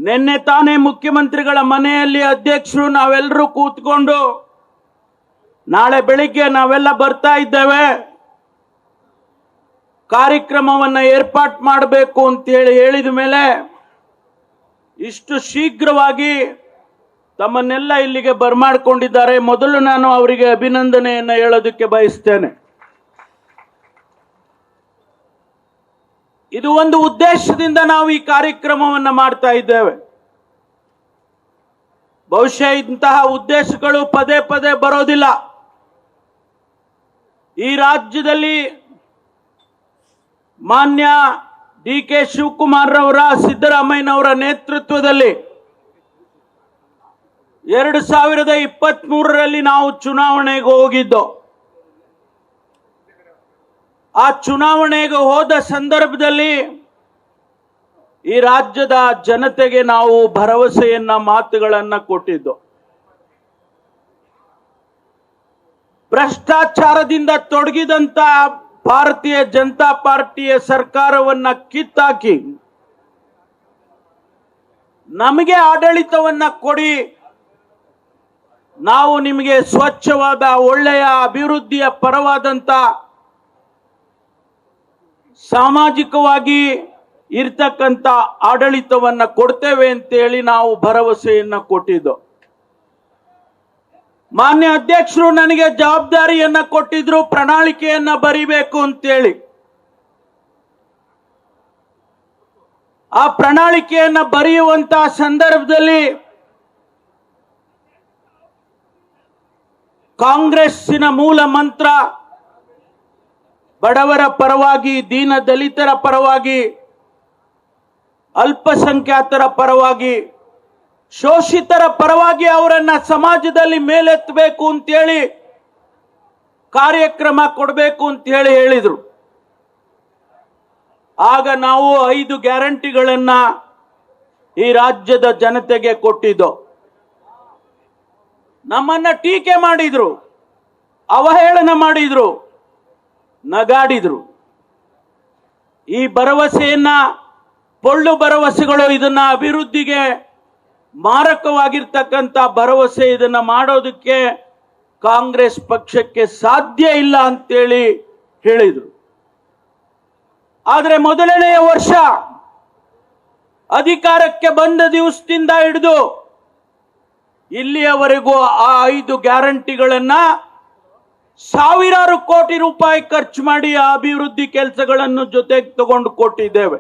ನಿನ್ನೆ ತಾನೇ ಮುಖ್ಯಮಂತ್ರಿಗಳ ಮನೆಯಲ್ಲಿ ಅಧ್ಯಕ್ಷರು ನಾವೆಲ್ಲರೂ ಕೂತ್ಕೊಂಡು ನಾಳೆ ಬೆಳಿಗ್ಗೆ ನಾವೆಲ್ಲ ಬರ್ತಾ ಇದ್ದೇವೆ, ಕಾರ್ಯಕ್ರಮವನ್ನ ಏರ್ಪಾಟ್ ಮಾಡಬೇಕು ಅಂತ ಹೇಳಿದ ಮೇಲೆ ಇಷ್ಟು ಶೀಘ್ರವಾಗಿ ತಮ್ಮನ್ನೆಲ್ಲ ಇಲ್ಲಿಗೆ ಬರಮಾಡಿಕೊಂಡಿದ್ದಾರೆ. ಮೊದಲು ನಾನು ಅವರಿಗೆ ಅಭಿನಂದನೆಯನ್ನು ಹೇಳೋದಕ್ಕೆ ಬಯಸ್ತೇನೆ. ಇದು ಒಂದು ಉದ್ದೇಶದಿಂದ ನಾವು ಈ ಕಾರ್ಯಕ್ರಮವನ್ನ ಮಾಡ್ತಾ ಇದ್ದೇವೆ. ಬಹುಶಃ ಇಂತಹ ಉದ್ದೇಶಗಳು ಪದೇ ಪದೇ ಬರೋದಿಲ್ಲ. ಈ ರಾಜ್ಯದಲ್ಲಿ ಮಾನ್ಯ ಡಿ.ಕೆ. ಶಿವಕುಮಾರ್ ಅವರ, ಸಿದ್ದರಾಮಯ್ಯನವರ ನೇತೃತ್ವದಲ್ಲಿ 2023ರಲ್ಲಿ ನಾವು ಚುನಾವಣೆಗೆ ಹೋಗಿದ್ದು. ಆ ಚುನಾವಣೆಗೆ ಹೋದ ಸಂದರ್ಭದಲ್ಲಿ ಈ ರಾಜ್ಯದ ಜನತೆಗೆ ನಾವು ಭರವಸೆಯನ್ನ, ಮಾತುಗಳನ್ನ ಕೊಟ್ಟಿದ್ದು. ಭ್ರಷ್ಟಾಚಾರದಿಂದ ತೊಡಗಿದಂತ ಭಾರತೀಯ ಜನತಾ ಪಾರ್ಟಿಯ ಸರ್ಕಾರವನ್ನ ಕಿತ್ತಾಕಿ ನಮಗೆ ಆಡಳಿತವನ್ನ ಕೊಡಿ, ನಾವು ನಿಮಗೆ ಸ್ವಚ್ಛವಾದ ಒಳ್ಳೆಯ ಅಭಿವೃದ್ಧಿಯ ಪರವಾದಂತ ಸಾಮಾಜಿಕವಾಗಿ ಇರ್ತಕ್ಕಂಥ ಆಡಳಿತವನ್ನ ಕೊಡ್ತೇವೆ ಅಂತೇಳಿ ನಾವು ಭರವಸೆಯನ್ನ ಕೊಟ್ಟಿದ್ದು. ಮಾನ್ಯ ಅಧ್ಯಕ್ಷರು ನನಗೆ ಜವಾಬ್ದಾರಿಯನ್ನ ಕೊಟ್ಟಿದ್ರು, ಪ್ರಣಾಳಿಕೆಯನ್ನ ಬರಿಬೇಕು ಅಂತೇಳಿ. ಆ ಪ್ರಣಾಳಿಕೆಯನ್ನ ಬರೆಯುವಂತ ಸಂದರ್ಭದಲ್ಲಿ ಕಾಂಗ್ರೆಸ್ಸಿನ ಮೂಲ ಮಂತ್ರ ಬಡವರ ಪರವಾಗಿ, ದೀನ ದಲಿತರ ಪರವಾಗಿ, ಅಲ್ಪಸಂಖ್ಯಾತರ ಪರವಾಗಿ, ಶೋಷಿತರ ಪರವಾಗಿ ಅವರನ್ನ ಸಮಾಜದಲ್ಲಿ ಮೇಲೆತ್ತಬೇಕು ಅಂತೇಳಿ ಕಾರ್ಯಕ್ರಮ ಕೊಡಬೇಕು ಅಂತ ಹೇಳಿದ್ರು. ಆಗ ನಾವು 5 ಗ್ಯಾರಂಟಿಗಳನ್ನ ಈ ರಾಜ್ಯದ ಜನತೆಗೆ ಕೊಟ್ಟಿದ್ದು. ನಮ್ಮನ್ನ ಟೀಕೆ ಮಾಡಿದ್ರು, ಅವಹೇಳನ ಮಾಡಿದ್ರು, ನಗಾಡಿದ್ರು. ಈ ಭರವಸೆಯನ್ನ, ಪೊಳ್ಳು ಭರವಸೆಗಳು, ಇದನ್ನ ಅಭಿವೃದ್ಧಿಗೆ ಮಾರಕವಾಗಿರ್ತಕ್ಕಂಥ ಭರವಸೆ, ಇದನ್ನ ಮಾಡೋದಕ್ಕೆ ಕಾಂಗ್ರೆಸ್ ಪಕ್ಷಕ್ಕೆ ಸಾಧ್ಯ ಇಲ್ಲ ಅಂತೇಳಿ ಹೇಳಿದ್ರು. ಆದರೆ ಮೊದಲನೆಯ ವರ್ಷ ಅಧಿಕಾರಕ್ಕೆ ಬಂದ ದಿವಸದಿಂದ ಹಿಡಿದು ಇಲ್ಲಿಯವರೆಗೂ ಆ 5 ಗ್ಯಾರಂಟಿಗಳನ್ನ ಸಾವಿರಾರು ಕೋಟಿ ರೂಪಾಯಿ ಖರ್ಚು ಮಾಡಿ ಆ ಅಭಿವೃದ್ಧಿ ಕೆಲಸಗಳನ್ನು ಜೊತೆಗೆ ತಗೊಂಡು ಕೊಟ್ಟಿದ್ದೇವೆ.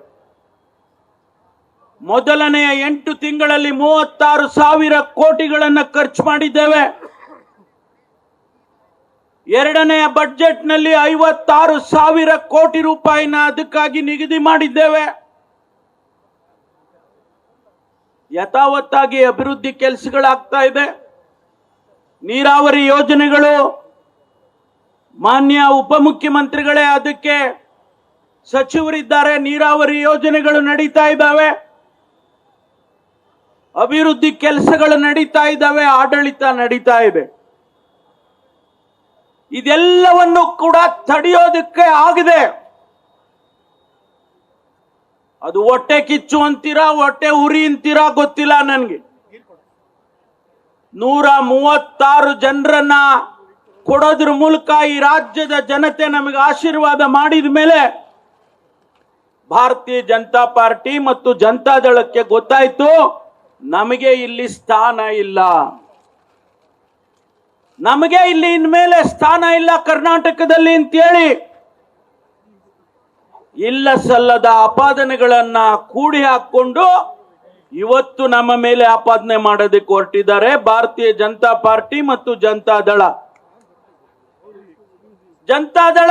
ಮೊದಲನೆಯ 8 ತಿಂಗಳಲ್ಲಿ 36,000 ಕೋಟಿಗಳನ್ನು ಖರ್ಚು ಮಾಡಿದ್ದೇವೆ. ಎರಡನೆಯ ಬಜೆಟ್ನಲ್ಲಿ 56,000 ಕೋಟಿ ರೂಪಾಯಿನ ಅದಕ್ಕಾಗಿ ನಿಗದಿ ಮಾಡಿದ್ದೇವೆ. ಯಥಾವತ್ತಾಗಿ ಅಭಿವೃದ್ಧಿ ಕೆಲಸಗಳಾಗ್ತಾ ಇದೆ. ನೀರಾವರಿ ಯೋಜನೆಗಳು ಮಾನ್ಯ ಉಪಮುಖ್ಯಮಂತ್ರಿಗಳೇ ಅದಕ್ಕೆ ಸಚಿವರಿದ್ದಾರೆ. ನೀರಾವರಿ ಯೋಜನೆಗಳು ನಡೀತಾ ಇದ್ದಾವೆ, ಅಭಿವೃದ್ಧಿ ಕೆಲಸಗಳು ನಡೀತಾ ಇದ್ದಾವೆ, ಆಡಳಿತ ನಡೀತಾ ಇದೆ. ಇದೆಲ್ಲವನ್ನು ಕೂಡ ತಡೆಯೋದಕ್ಕೆ ಆಗಿದೆ. ಅದು ಹೊಟ್ಟೆ ಕಿಚ್ಚು ಅಂತೀರಾ, ಹೊಟ್ಟೆ ಉರಿ ಅಂತೀರಾ ಗೊತ್ತಿಲ್ಲ ನನಗೆ. 136 ಜನರನ್ನ ಕೊಡೋದ್ರ ಮೂಲಕ ಈ ರಾಜ್ಯದ ಜನತೆ ನಮಗೆ ಆಶೀರ್ವಾದ ಮಾಡಿದ ಮೇಲೆ ಭಾರತೀಯ ಜನತಾ ಪಾರ್ಟಿ ಮತ್ತು ಜನತಾದಳಕ್ಕೆ ಗೊತ್ತಾಯ್ತು ನಮಗೆ ಇಲ್ಲಿ ಸ್ಥಾನ ಇಲ್ಲ, ನಮಗೆ ಇಲ್ಲಿ ಇನ್ಮೇಲೆ ಸ್ಥಾನ ಇಲ್ಲ ಕರ್ನಾಟಕದಲ್ಲಿ ಅಂತೇಳಿ ಇಲ್ಲ ಸಲ್ಲದ ಆಪಾದನೆಗಳನ್ನ ಕೂಡಿ ಹಾಕೊಂಡು ಇವತ್ತು ನಮ್ಮ ಮೇಲೆ ಆಪಾದನೆ ಮಾಡೋದಕ್ಕೆ ಹೊರಟಿದ್ದಾರೆ ಭಾರತೀಯ ಜನತಾ ಪಾರ್ಟಿ ಮತ್ತು ಜನತಾದಳ. ಜನತಾದಳ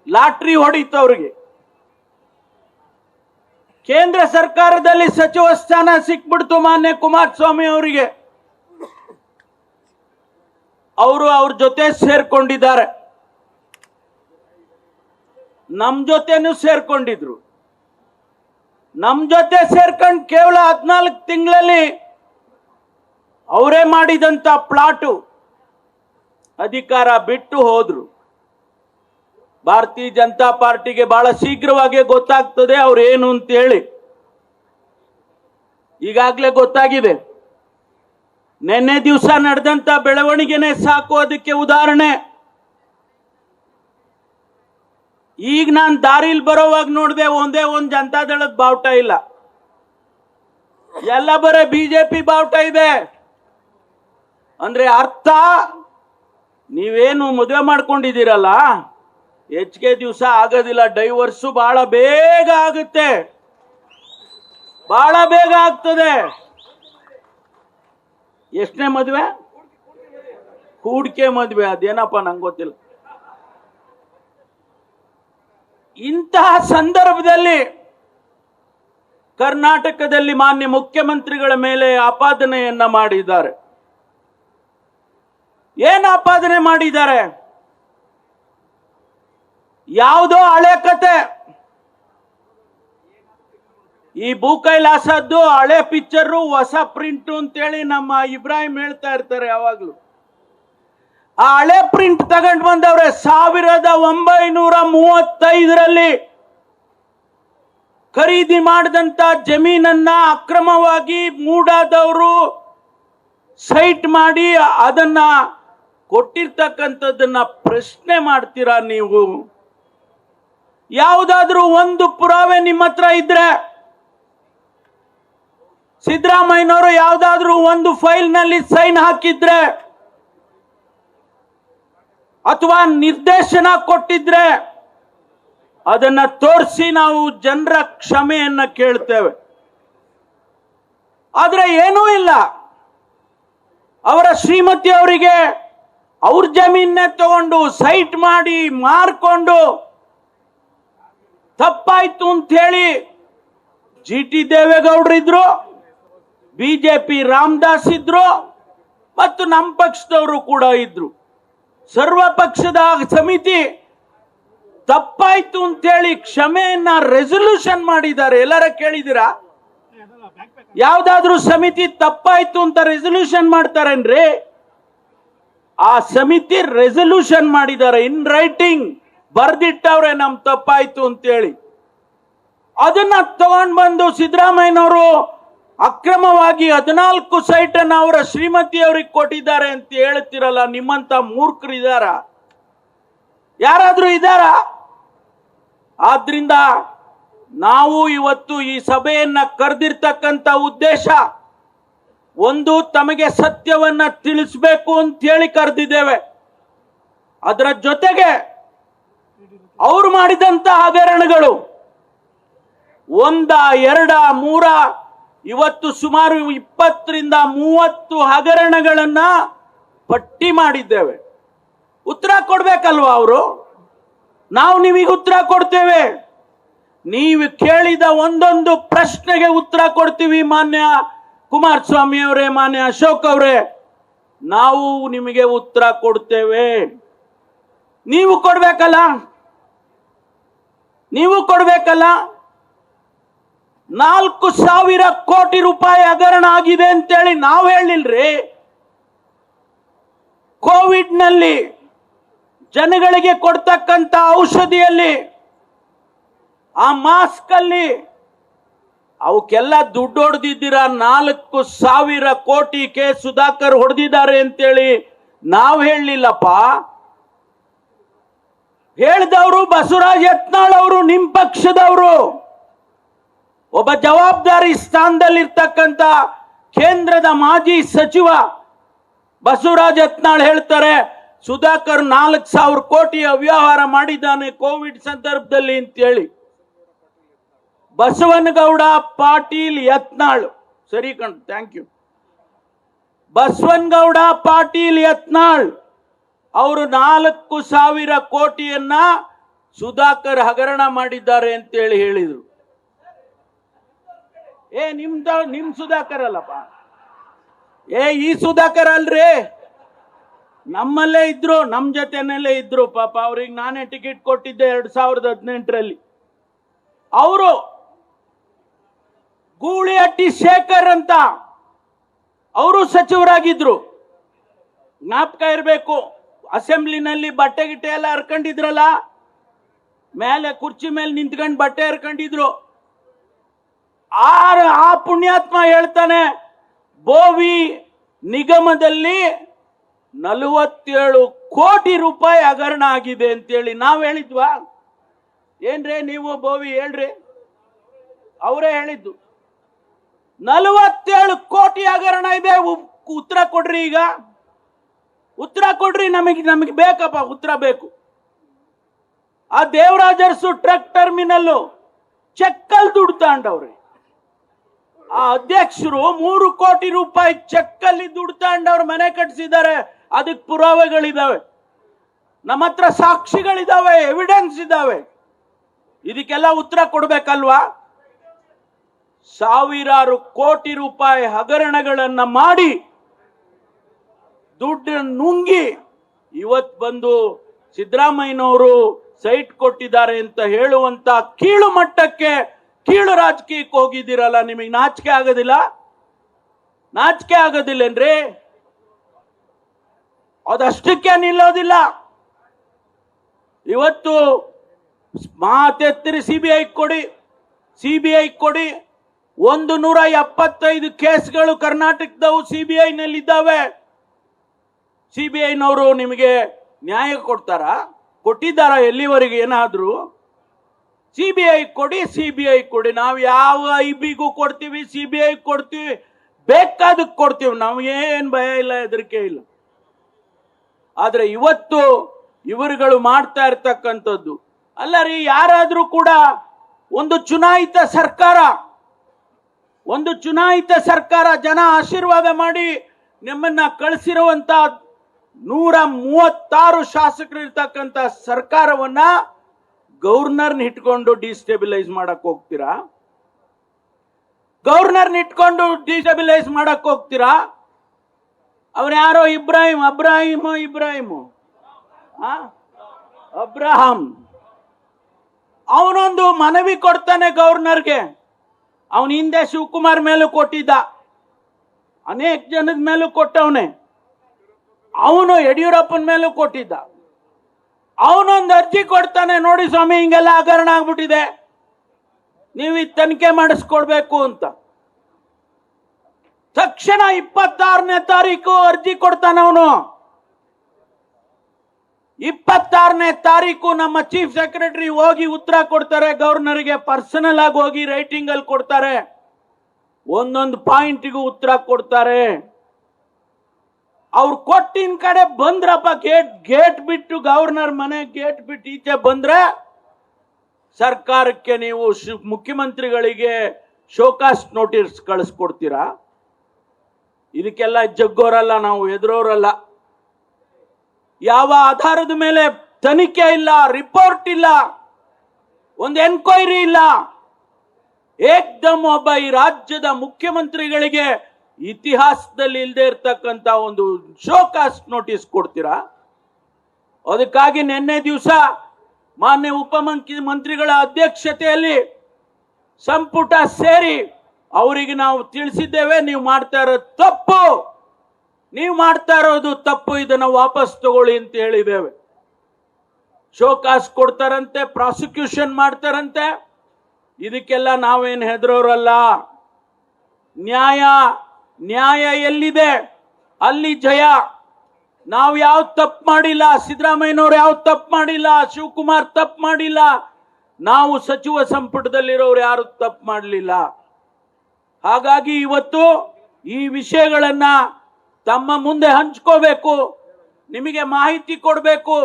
ಲಾಟ್ರಿ ಹೊಡಿತವ್ರಿಗೆ. ಕೇಂದ್ರ ಸರ್ಕಾರದಲ್ಲಿ ಸಚಿವ ಸ್ಥಾನ ಸಿಕ್ಬಿಡ್ತು ಮಾನ್ಯ ಕುಮಾರಸ್ವಾಮಿ ಅವರಿಗೆ. ಅವರು ಅವ್ರ ಜೊತೆ ಸೇರ್ಕೊಂಡಿದ್ದಾರೆ, ನಮ್ ಜೊತೆನೂ ಸೇರ್ಕೊಂಡಿದ್ರು. ನಮ್ ಜೊತೆ ಸೇರ್ಕೊಂಡು ಕೇವಲ 14 ತಿಂಗಳಲ್ಲಿ ಅವರೇ ಮಾಡಿದಂತ ಪ್ಲಾಟು ಅಧಿಕಾರ ಬಿಟ್ಟು ಹೋದ್ರು. ಭಾರತೀಯ ಜನತಾ ಪಾರ್ಟಿಗೆ ಬಹಳ ಶೀಘ್ರವಾಗಿ ಗೊತ್ತಾಗ್ತದೆ ಅವ್ರು ಏನು ಅಂತ ಹೇಳಿ. ಈಗಾಗಲೇ ಗೊತ್ತಾಗಿದೆ. ನಿನ್ನೆ ದಿವಸ ನಡೆದಂತ ಬೆಳವಣಿಗೆನೆ ಸಾಕು ಅದಕ್ಕೆ ಉದಾಹರಣೆ. ಈಗ ನಾನು ದಾರಿಲಿ ಬರೋವಾಗ ನೋಡಿದೆ, ಒಂದೇ ಒಂದು ಜನತಾದಳದ ಬಾವುಟ ಇಲ್ಲ, ಎಲ್ಲ ಬರೇ ಬಿಜೆಪಿ ಬಾವುಟ ಇದೆ. ಅಂದ್ರೆ ಅರ್ಥ, ನೀವೇನು ಮದುವೆ ಮಾಡ್ಕೊಂಡಿದ್ದೀರಲ್ಲ, ಹೆಚ್ಚಿಗೆ ದಿವಸ ಆಗೋದಿಲ್ಲ, ಡೈವರ್ಸು ಬಹಳ ಬೇಗ ಆಗುತ್ತೆ, ಬಹಳ ಬೇಗ ಆಗ್ತದೆ. ಎಷ್ಟನೇ ಮದುವೆ? ಹೂಡಿಕೆ ಮದುವೆ, ಅದೇನಪ್ಪ ನಂಗೆ ಗೊತ್ತಿಲ್ಲ. ಇಂತಹ ಸಂದರ್ಭದಲ್ಲಿ ಕರ್ನಾಟಕದಲ್ಲಿ ಮಾನ್ಯ ಮುಖ್ಯಮಂತ್ರಿಗಳ ಮೇಲೆ ಆಪಾದನೆಯನ್ನ ಮಾಡಿದ್ದಾರೆ. ಏನು ಆಪಾದನೆ ಮಾಡಿದ್ದಾರೆ? ಯಾವುದೋ ಹಳೆ ಕತೆ, ಈ ಭೂಕೈಲಾಸದ್ದು ಹಳೆ ಪಿಕ್ಚರ್ ಹೊಸ ಪ್ರಿಂಟ್ ಅಂತೇಳಿ ನಮ್ಮ ಇಬ್ರಾಹಿಂ ಹೇಳ್ತಾ ಇರ್ತಾರೆ ಯಾವಾಗ್ಲೂ. ಆ ಹಳೆ ಪ್ರಿಂಟ್ ತಗೊಂಡು ಬಂದವ್ರೆ. 1935ರಲ್ಲಿ ಖರೀದಿ ಮಾಡಿದಂತ ಜಮೀನನ್ನ ಅಕ್ರಮವಾಗಿ ಮೂಡಾದವರು ಸೈಟ್ ಮಾಡಿ ಅದನ್ನ ಕೊಟ್ಟಿರ್ತಕ್ಕಂಥದ್ದನ್ನ ಪ್ರಶ್ನೆ ಮಾಡ್ತೀರಾ ನೀವು? ಯಾವುದಾದ್ರೂ ಒಂದು ಪುರಾವೆ ನಿಮ್ಮ ಹತ್ರ ಇದ್ರೆ, ಸಿದ್ದರಾಮಯ್ಯನವರು ಯಾವುದಾದ್ರೂ ಒಂದು ಫೈಲ್ ನಲ್ಲಿ ಸೈನ್ ಹಾಕಿದ್ರೆ ಅಥವಾ ನಿರ್ದೇಶನ ಕೊಟ್ಟಿದ್ರೆ ಅದನ್ನ ತೋರಿಸಿ ನಾವು ಜನರ ಕ್ಷಮೆಯನ್ನ ಕೇಳ್ತೇವೆ. ಆದ್ರೆ ಏನೂ ಇಲ್ಲ. ಅವರ ಶ್ರೀಮತಿ ಅವರಿಗೆ ಅವ್ರ ಜಮೀನೇ ತಗೊಂಡು ಸೈಟ್ ಮಾಡಿ ಮಾರ್ಕೊಂಡು ತಪ್ಪಾಯ್ತು ಅಂತ ಹೇಳಿ GT ದೇವೇಗೌಡರು ಇದ್ರು, ಬಿಜೆಪಿ ರಾಮದಾಸ್ ಇದ್ರು, ಮತ್ತು ನಮ್ಮ ಪಕ್ಷದವರು ಕೂಡ ಇದ್ರು. ಸರ್ವ ಪಕ್ಷದ ಸಮಿತಿ ತಪ್ಪಾಯ್ತು ಅಂತೇಳಿ ಕ್ಷಮೆಯನ್ನ ರೆಸಲ್ಯೂಷನ್ ಮಾಡಿದ್ದಾರೆ. ಎಲ್ಲರ ಕೇಳಿದಿರಾ? ಯಾವ್ದಾದ್ರೂ ಸಮಿತಿ ತಪ್ಪಾಯ್ತು ಅಂತ ರೆಸಲ್ಯೂಷನ್ ಮಾಡ್ತಾರೇನ್ರಿ? ಆ ಸಮಿತಿ ರೆಸಲ್ಯೂಷನ್ ಮಾಡಿದ್ದಾರೆ, ಇನ್ ರೈಟಿಂಗ್ ಬರ್ದಿಟ್ಟವ್ರೆ ನಮ್ ತಪ್ಪಾಯ್ತು ಅಂತೇಳಿ. ಅದನ್ನ ತಗೊಂಡ್ ಬಂದು ಸಿದ್ದರಾಮಯ್ಯನವರು ಅಕ್ರಮವಾಗಿ 14 ಸೈಟ್ ಅನ್ನ ಅವರ ಶ್ರೀಮತಿ ಅವರಿಗೆ ಕೊಟ್ಟಿದ್ದಾರೆ ಅಂತ ಹೇಳ್ತಿರಲ್ಲ, ನಿಮ್ಮಂತ ಮೂರ್ಖರು ಇದಾರ? ಯಾರಾದ್ರೂ ಇದಾರ? ಆದ್ರಿಂದ ನಾವು ಇವತ್ತು ಈ ಸಭೆಯನ್ನ ಕರೆದಿರ್ತಕ್ಕಂಥ ಉದ್ದೇಶ ಒಂದು, ತಮಗೆ ಸತ್ಯವನ್ನ ತಿಳಿಸಬೇಕು ಅಂತ ಹೇಳಿ ಕರೆದಿದ್ದೇವೆ. ಅದರ ಜೊತೆಗೆ ಅವರು ಮಾಡಿದಂತ ಹಗರಣಗಳು 1, 2, 3 ಇವತ್ತು ಸುಮಾರು 20 ರಿಂದ 30 ಹಗರಣಗಳನ್ನ ಪಟ್ಟಿ ಮಾಡಿದ್ದೇವೆ. ಉತ್ತರ ಕೊಡ್ಬೇಕಲ್ವಾ ಅವರು? ನಾವು ನಿಮಗೆ ಉತ್ತರ ಕೊಡ್ತೇವೆ. ನೀವು ಕೇಳಿದ ಒಂದೊಂದು ಪ್ರಶ್ನೆಗೆ ಉತ್ತರ ಕೊಡ್ತೀವಿ. ಮಾನ್ಯ ಕುಮಾರಸ್ವಾಮಿ ಅವರೇ, ಮಾನ್ಯ ಅಶೋಕ್ ಅವರೇ, ನಾವು ನಿಮಗೆ ಉತ್ತರ ಕೊಡ್ತೇವೆ. ನೀವು ಕೊಡ್ಬೇಕಲ್ಲ, ನೀವು ಕೊಡ್ಬೇಕಲ್ಲ. 4,000 ಕೋಟಿ ರೂಪಾಯಿ ಹಗರಣ ಆಗಿದೆ ಅಂತೇಳಿ ನಾವು ಹೇಳಿಲ್ರಿ. ಕೋವಿಡ್ ನಲ್ಲಿ ಜನಗಳಿಗೆ ಕೊಡ್ತಕ್ಕಂತ ಔಷಧಿಯಲ್ಲಿ, ಆ ಮಾಸ್ಕ್ ಅಲ್ಲಿ ಅವಕ್ಕೆಲ್ಲ ದುಡ್ಡು ಹೊಡೆದಿದ್ದೀರಾ. 4,000 ಕೋಟಿ ಕೆ ಸುಧಾಕರ್ ಹೊಡೆದಿದ್ದಾರೆ ಅಂತೇಳಿ ನಾವು ಹೇಳಲಿಲ್ಲಪ್ಪ. ಹೇಳಿದವರು ಬಸವರಾಜ ಯತ್ನಾಳ್ ಅವರು, ನಿಮ್ ಪಕ್ಷದವರು. ಒಬ್ಬ ಜವಾಬ್ದಾರಿ ಸ್ಥಾನದಲ್ಲಿರ್ತಕ್ಕಂಥ ಕೇಂದ್ರದ ಮಾಜಿ ಸಚಿವ ಬಸವರಾಜ ಯತ್ನಾಳ್ ಹೇಳ್ತಾರೆ, ಸುಧಾಕರ್ 4,000 ಕೋಟಿ ಅವ್ಯವಹಾರ ಮಾಡಿದ್ದಾನೆ ಕೋವಿಡ್ ಸಂದರ್ಭದಲ್ಲಿ ಅಂತೇಳಿ. ಬಸವನಗೌಡ ಪಾಟೀಲ್ ಯತ್ನಾಳ್, ಸರಿ ಕಣ್, ಥ್ಯಾಂಕ್ ಯು. ಬಸವನಗೌಡ ಪಾಟೀಲ್ ಯತ್ನಾಳ್ ಅವರು 4,000 ಕೋಟಿಯನ್ನ ಸುಧಾಕರ್ ಹಗರಣ ಮಾಡಿದ್ದಾರೆ ಅಂತೇಳಿ ಹೇಳಿದ್ರು. ನಿಮ್ ಸುಧಾಕರ್ ಅಲ್ಲಪ್ಪ, ಈ ಸುಧಾಕರ್ ಅಲ್ರಿ, ನಮ್ಮಲ್ಲೇ ಇದ್ರು, ನಮ್ ಜೊತೆನಲ್ಲೇ ಇದ್ರು. ಪಾಪ ಅವ್ರಿಗೆ ನಾನೇ ಟಿಕೆಟ್ ಕೊಟ್ಟಿದ್ದೆ 2018ರಲ್ಲಿ. ಅವರು ಗೂಳಿಹಟ್ಟಿ ಶೇಖರ್ ಅಂತ ಅವರು ಸಚಿವರಾಗಿದ್ರು, ಜ್ಞಾಪಕ ಇರಬೇಕು. ಅಸೆಂಬ್ಲಿನಲ್ಲಿ ಬಟ್ಟೆ ಗಿಟ್ಟೆ ಎಲ್ಲ ಹರ್ಕೊಂಡಿದ್ರಲ್ಲ, ಮೇಲೆ ಕುರ್ಚಿ ಮೇಲೆ ನಿಂತ್ಕೊಂಡು ಬಟ್ಟೆ ಹರ್ಕೊಂಡಿದ್ರು. ಆ ಪುಣ್ಯಾತ್ಮ ಹೇಳ್ತಾನೆ, ಬೋವಿ ನಿಗಮದಲ್ಲಿ 47 ಕೋಟಿ ರೂಪಾಯಿ ಹಗರಣ ಆಗಿದೆ ಅಂತೇಳಿ. ನಾವ್ ಹೇಳಿದ್ವಾ? ಏನ್ರಿ ನೀವು ಬೋವಿ ಹೇಳ್ರಿ, ಅವರೇ ಹೇಳಿದ್ದು 47 ಕೋಟಿ ಹಗರಣ ಇದೆ. ಉತ್ತರ ಕೊಡ್ರಿ, ಈಗ ಉತ್ತರ ಕೊಡ್ರಿ. ನಮಗೆ ಬೇಕಪ್ಪ, ಉತ್ತರ ಬೇಕು. ಆ ದೇವರಾಜರ್ಸು ಟ್ರಕ್ ಟರ್ಮಿನಲ್ ಚೆಕ್ಕಲ್ ದುಡ್ಡು ತಗೊಂಡವ್ರಿ. ಆ ಅಧ್ಯಕ್ಷರು 3 ಕೋಟಿ ರೂಪಾಯಿ ಚೆಕ್ಕಲ್ಲಿ ದುಡ್ಡು ತಗೊಂಡವ್ರು ಮನೆ ಕಟ್ಟಿಸಿದ್ದಾರೆ. ಅದಕ್ಕೆ ಪುರಾವೆಗಳಿದಾವೆ, ನಮ್ಮ ಹತ್ರ ಸಾಕ್ಷಿಗಳಿದಾವೆ, ಎವಿಡೆನ್ಸ್ ಇದಾವೆ. ಇದಕ್ಕೆಲ್ಲ ಉತ್ತರ ಕೊಡ್ಬೇಕಲ್ವಾ? ಸಾವಿರಾರು ಕೋಟಿ ರೂಪಾಯಿ ಹಗರಣಗಳನ್ನ ಮಾಡಿ ದುಡ್ಡು ನುಂಗಿ ಇವತ್ ಬಂದು ಸಿದ್ದರಾಮಯ್ಯನವರು ಸೈಟ್ ಕೊಟ್ಟಿದ್ದಾರೆ ಅಂತ ಹೇಳುವಂತ ಕೀಳು ಮಟ್ಟಕ್ಕೆ, ಕೀಳು ರಾಜಕೀಯಕ್ಕೆ ಹೋಗಿದ್ದೀರಲ್ಲ. ನಿಮಗೆ ನಾಚಿಕೆ ಆಗೋದಿಲ್ಲ? ನಾಚಿಕೆ ಆಗೋದಿಲ್ಲೇನ್ರಿ? ಅದಷ್ಟಕ್ಕೆ ನಿಲ್ಲೋದಿಲ್ಲ. ಇವತ್ತು ಮಾತೆತ್ತಿರಿ ಸಿಬಿಐ ಕೊಡಿ, ಸಿಬಿಐ ಕೊಡಿ. 175 ಕೇಸ್ಗಳು ಕರ್ನಾಟಕದವು ಸಿಬಿಐ ನಲ್ಲಿದ್ದಾವೆ. ಸಿಬಿಐನವರು ನಿಮಗೆ ನ್ಯಾಯ ಕೊಡ್ತಾರಾ? ಕೊಟ್ಟಿದ್ದಾರಾ ಎಲ್ಲಿವರೆಗೆ ಏನಾದ್ರು? ಸಿಬಿಐ ಕೊಡಿ, ಸಿಬಿಐ ಕೊಡಿ. ನಾವು ಯಾವ ಐಬಿಗೂ ಕೊಡ್ತೀವಿ, ಸಿಬಿಐ ಕೊಡ್ತೀವಿ, ಬೇಕಾದಕ್ಕೆ ಕೊಡ್ತೀವಿ. ನಮಗೇನ್ ಭಯ ಇಲ್ಲ, ಹೆದರಿಕೆ ಇಲ್ಲ. ಆದ್ರೆ ಇವತ್ತು ಇವರುಗಳು ಮಾಡ್ತಾ ಇರ್ತಕ್ಕಂಥದ್ದು ಅಲ್ಲ ರೀ. ಯಾರಾದ್ರೂ ಕೂಡ ಒಂದು ಚುನಾಯಿತ ಸರ್ಕಾರ ಜನ ಆಶೀರ್ವಾದ ಮಾಡಿ ನಿಮ್ಮನ್ನ ಕಳಿಸಿರುವಂತ 136 ಶಾಸಕರು ಇರ್ತಕ್ಕಂಥ ಸರ್ಕಾರವನ್ನ ಗವರ್ನರ್ನ ಇಟ್ಕೊಂಡು ಡಿಸ್ಟೆಬಿಲೈಸ್ ಮಾಡಕ್ ಹೋಗ್ತೀರಾ? ಗವರ್ನರ್ನ ಇಟ್ಕೊಂಡು ಡಿಸ್ಟೆಬಿಲೈಸ್ ಮಾಡಕ್ ಹೋಗ್ತೀರಾ? ಅವ್ರು ಯಾರೋ ಅಬ್ರಹಾಂ ಅವನೊಂದು ಮನವಿ ಕೊಡ್ತಾನೆ ಗವರ್ನರ್ಗೆ. ಅವನ ಹಿಂದೆ ಶಿವಕುಮಾರ್ ಮೇಲೂ ಕೊಟ್ಟಿದ್ದ, ಅನೇಕ ಜನದ ಮೇಲೂ ಕೊಟ್ಟವನೆ. ಅವನು ಯಡಿಯೂರಪ್ಪನ ಮೇಲೂ ಕೊಟ್ಟಿದ್ದ. ಅವನೊಂದು ಅರ್ಜಿ ಕೊಡ್ತಾನೆ, ನೋಡಿ ಸ್ವಾಮಿ ಹಿಂಗೆಲ್ಲ ಹಗರಣ ಆಗ್ಬಿಟ್ಟಿದೆ, ನೀವು ಈ ತನಿಖೆ ಮಾಡಿಸ್ಕೊಡ್ಬೇಕು ಅಂತ. ತಕ್ಷಣ 26ನೇ ತಾರೀಕು ಅರ್ಜಿ ಕೊಡ್ತಾನೆ ಅವನು. 26ನೇ ತಾರೀಕು ನಮ್ಮ ಚೀಫ್ ಸೆಕ್ರೆಟರಿ ಹೋಗಿ ಉತ್ತರ ಕೊಡ್ತಾರೆ ಗವರ್ನರ್ಗೆ. ಪರ್ಸನಲ್ ಆಗಿ ಹೋಗಿ ರೈಟಿಂಗ್ ಅಲ್ಲಿ ಕೊಡ್ತಾರೆ, ಒಂದೊಂದು ಪಾಯಿಂಟ್ಗೂ ಉತ್ತರ ಕೊಡ್ತಾರೆ. ಅವ್ರು ಕೊಟ್ಟಿನ ಕಡೆ ಬಂದ್ರಪ್ಪ, ಗೇಟ್ ಬಿಟ್ಟು, ಗವರ್ನರ್ ಮನೆ ಗೇಟ್ ಬಿಟ್ಟು ಈಚೆ ಬಂದ್ರೆ ಸರ್ಕಾರಕ್ಕೆ ನೀವು ಮುಖ್ಯಮಂತ್ರಿಗಳಿಗೆ ಶೋಕಾಸ್ ನೋಟಿಸ್ ಕಳಿಸ್ಕೊಡ್ತೀರಾ? ಇದಕ್ಕೆಲ್ಲ ಜಗ್ಗೋರಲ್ಲ, ನಾವು ಎದುರೋರಲ್ಲ. ಯಾವ ಆಧಾರದ ಮೇಲೆ ತನಿಖೆ ಇಲ್ಲ, ರಿಪೋರ್ಟ್ ಇಲ್ಲ, ಒಂದು ಎನ್ಕ್ವೈರಿ ಇಲ್ಲ. ಏಕ್ದಮ್ ಒಬ್ಬ ಈ ರಾಜ್ಯದ ಮುಖ್ಯಮಂತ್ರಿಗಳಿಗೆ ಇತಿಹಾಸದಲ್ಲಿ ಇಲ್ಲದೆ ಇರ್ತಕ್ಕಂಥ ಒಂದು ಶೋಕಾಸ್ ನೋಟಿಸ್ ಕೊಡ್ತೀರಾ? ಅದಕ್ಕಾಗಿ ನಿನ್ನೆ ದಿವಸ ಮಾನ್ಯ ಉಪಮುಖ್ಯಮಂತ್ರಿಗಳ ಅಧ್ಯಕ್ಷತೆಯಲ್ಲಿ ಸಂಪುಟ ಸೇರಿ ಅವರಿಗೆ ನಾವು ತಿಳಿಸಿದ್ದೇವೆ, ನೀವು ಮಾಡ್ತಾ ಇರೋದು ತಪ್ಪು, ಇದನ್ನ ವಾಪಸ್ ತಗೊಳ್ಳಿ ಅಂತ ಹೇಳಿದ್ದೇವೆ. ಶೋಕಾಸ್ ಕೊಡ್ತಾರಂತೆ, ಪ್ರಾಸಿಕ್ಯೂಷನ್ ಮಾಡ್ತಾರಂತೆ. ಇದಕ್ಕೆಲ್ಲ ನಾವೇನು ಹೆದರೋರಲ್ಲ. ನ್ಯಾಯ ಎಲ್ಲಿದೆ ಅಲ್ಲಿ ಜಯ. ನಾವು ಯಾವ ತಪ್ಪು ಮಾಡಿಲ್ಲ, ಸಿದ್ದರಾಮಯ್ಯನವ್ರು ಯಾವ ತಪ್ಪು ಮಾಡಿಲ್ಲ, ಶಿವಕುಮಾರ್ ತಪ್ಪು ಮಾಡಿಲ್ಲ, ನಾವು ಸಚಿವ ಸಂಪುಟದಲ್ಲಿರೋರು ಯಾರು ತಪ್ಪು ಮಾಡಲಿಲ್ಲ. ಹಾಗಾಗಿ ಇವತ್ತು ಈ ವಿಷಯಗಳನ್ನ ತಮ್ಮ ಮುಂದೆ ಹಂಚ್ಕೋಬೇಕು, ನಿಮಗೆ ಮಾಹಿತಿ ಕೊಡಬೇಕು.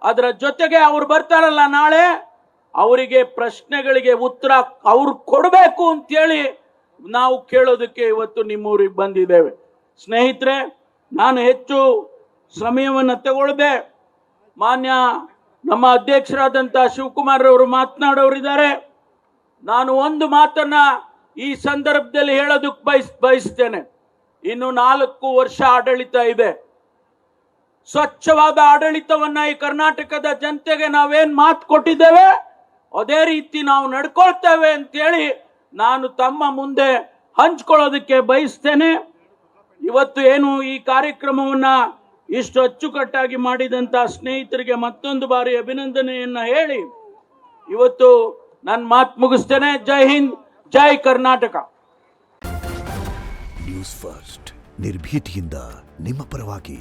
ಅದರ ಜೊತೆಗೆ ಅವ್ರು ಬರ್ತಾರಲ್ಲ ನಾಳೆ, ಅವರಿಗೆ ಪ್ರಶ್ನೆಗಳಿಗೆ ಉತ್ತರ ಅವ್ರು ಕೊಡಬೇಕು ಅಂತೇಳಿ ನಾವು ಕೇಳೋದಕ್ಕೆ ಇವತ್ತು ನಿಮ್ಮೂರಿಗೆ ಬಂದಿದ್ದೇವೆ. ಸ್ನೇಹಿತರೆ, ನಾನು ಹೆಚ್ಚು ಸಮಯವನ್ನು ತಗೊಳ್ಳದೆ, ಮಾನ್ಯ ನಮ್ಮ ಅಧ್ಯಕ್ಷರಾದಂಥ ಶಿವಕುಮಾರ್ ಅವರು ಮಾತನಾಡೋರಿದ್ದಾರೆ. ನಾನು ಒಂದು ಮಾತನ್ನ ಈ ಸಂದರ್ಭದಲ್ಲಿ ಹೇಳೋದಕ್ಕೆ ಬಯಸ್ತೇನೆ. ಇನ್ನು 4 ವರ್ಷ ಆಡಳಿತ ಇದೆ. ಸ್ವಚ್ಛವಾದ ಆಡಳಿತವನ್ನ ಈ ಕರ್ನಾಟಕದ ಜನತೆಗೆ ನಾವೇನ್ ಮಾತು ಕೊಟ್ಟಿದ್ದೇವೆ ಅದೇ ರೀತಿ ನಾವು ನಡ್ಕೊಳ್ತೇವೆ ಅಂತೇಳಿ ನಾನು ತಮ್ಮ ಮುಂದೆ ಹಂಚ್ಕೊಳ್ಳೋದಕ್ಕೆ ಬಯಸ್ತೇನೆ. ಇವತ್ತು ಏನು ಈ ಕಾರ್ಯಕ್ರಮವನ್ನ ಇಷ್ಟು ಅಚ್ಚುಕಟ್ಟಾಗಿ ಮಾಡಿದಂತ ಸ್ನೇಹಿತರಿಗೆ ಮತ್ತೊಂದು ಬಾರಿ ಅಭಿನಂದನೆಯನ್ನ ಹೇಳಿ ಇವತ್ತು ನನ್ನ ಮಾತು ಮುಗಿಸ್ತೇನೆ. ಜೈ ಹಿಂದ್, ಜೈ ಕರ್ನಾಟಕ. ನ್ಯೂಸ್ ಫಸ್ಟ್ ನಿರ್ಭೀತಿಯಿಂದ ನಿಮ್ಮ ಪರವಾಗಿ.